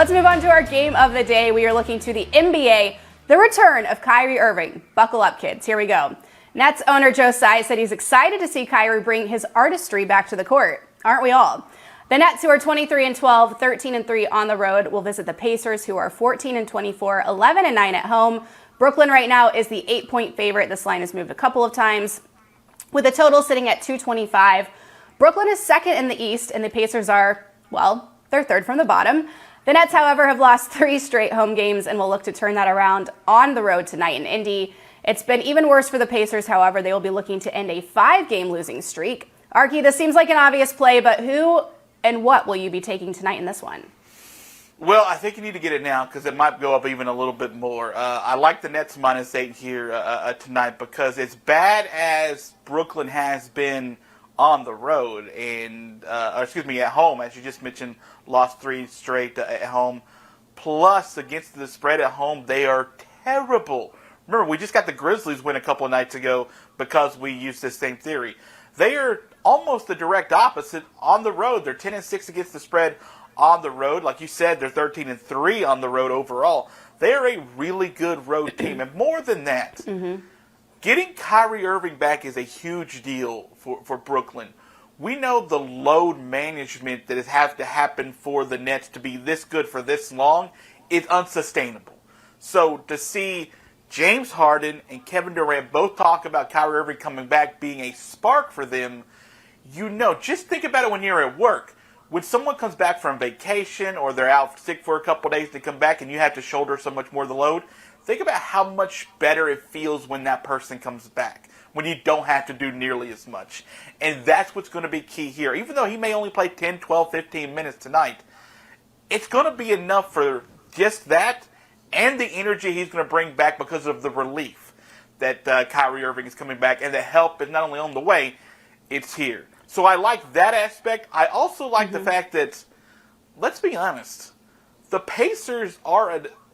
Let's move on to our game of the day. We are looking to the NBA, the return of Kyrie Irving. Buckle up, kids. Here we go. Nets owner Joe Tsai said he's excited to see Kyrie bring his artistry back to the court. Aren't we all? The Nets, who are 23-12, 13-3 on the road, will visit the Pacers, who are 14-24, 11-9 at home. Brooklyn right now is the 8-point favorite. This line has moved a couple of times, with the total sitting at 225. Brooklyn is second in the East, and the Pacers are, well, they're third from the bottom. The Nets, however, have lost 3 straight home games and will look to turn that around on the road tonight in Indy. It's been even worse for the Pacers, however. They will be looking to end a 5-game losing streak. Arky, this seems like an obvious play, but who and what will you be taking tonight in this one? Well, I think you need to get it now because it might go up even a little bit more. I like the Nets -8 here tonight because as bad as Brooklyn has been on the road and, at home, as you just mentioned, lost 3 straight at home. Plus, against the spread at home, they are terrible. Remember, we just got the Grizzlies win a couple of nights ago because we used this same theory. They are almost the direct opposite on the road. They're 10-6 against the spread on the road. Like you said, they're 13-3 on the road overall. They are a really good road team. And more than that, getting Kyrie Irving back is a huge deal for Brooklyn. We know the load management that has to happen for the Nets to be this good for this long is unsustainable. So to see James Harden and Kevin Durant both talk about Kyrie Irving coming back being a spark for them, just think about it when you're at work. When someone comes back from vacation or they're out sick for a couple of days to come back and you have to shoulder so much more of the load, think about how much better it feels when that person comes back, when you don't have to do nearly as much. And that's what's going to be key here. Even though he may only play 10, 12, 15 minutes tonight, it's going to be enough for just that and the energy he's going to bring back because of the relief that Kyrie Irving is coming back. And the help is not only on the way, it's here. So I like that aspect. I also like the fact that, let's be honest, the Pacers are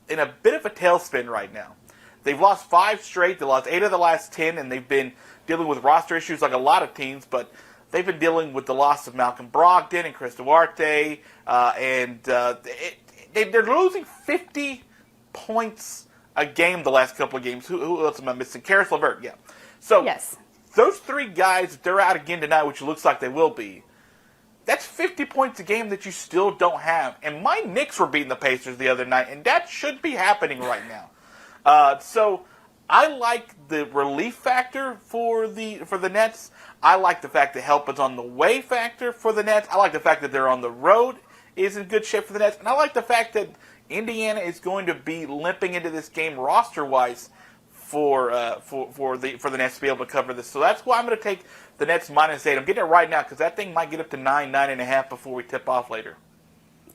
in a bit of a tailspin right now. They've lost 5 straight. They lost 8 of the last 10, and they've been dealing with roster issues like a lot of teams, but they've been dealing with the loss of Malcolm Brogdon and Chris Duarte, they're losing 50 points a game the last couple of games. Who else am I missing? Karis LeVert, yeah. So yes. Those 3 guys, if they're out again tonight, which it looks like they will be, that's 50 points a game that you still don't have. And my Knicks were beating the Pacers the other night, and that should be happening right now. So I like the relief factor for the Nets. I like the fact that help is on the way factor for the Nets. I like the fact that they're on the road is in good shape for the Nets. And I like the fact that Indiana is going to be limping into this game roster-wise for the Nets to be able to cover this. So that's why I'm going to take the Nets -8. I'm getting it right now because that thing might get up to 9.5 before we tip off later.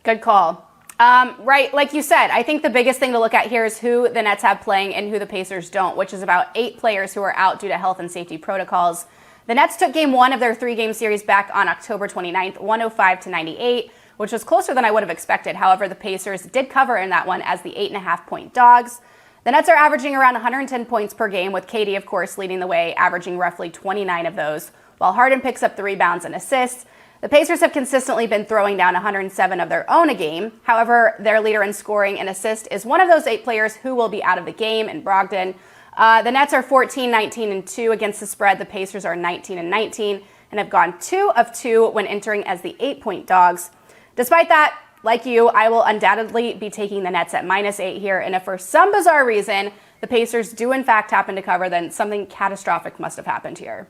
Good call. Right, like you said, I think the biggest thing to look at here is who the Nets have playing and who the Pacers don't, which is about 8 players who are out due to health and safety protocols. The Nets took game 1 of their 3-game series back on October 29th, 105-98, which was closer than I would have expected. However, the Pacers did cover in that one as the 8.5-point dogs. The Nets are averaging around 110 points per game, with KD, of course, leading the way, averaging roughly 29 of those, while Harden picks up the rebounds and assists. The Pacers have consistently been throwing down 107 of their own a game. However, their leader in scoring and assist is one of those 8 players who will be out of the game in Brogdon. The Nets are 14-19-2 against the spread. The Pacers are 19-19 and have gone 2 of 2 when entering as the 8-point dogs. Despite that, like you, I will undoubtedly be taking the Nets at -8 here. And if for some bizarre reason the Pacers do in fact happen to cover, then something catastrophic must have happened here.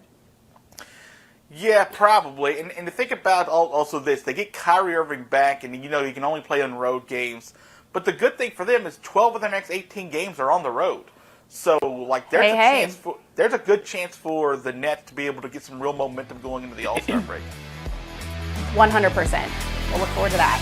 Yeah, probably. And to think about also this, they get Kyrie Irving back, and you can only play on road games. But the good thing for them is 12 of their next 18 games are on the road. So, there's a good chance for the Nets to be able to get some real momentum going into the All-Star break. 100%. We'll look forward to that.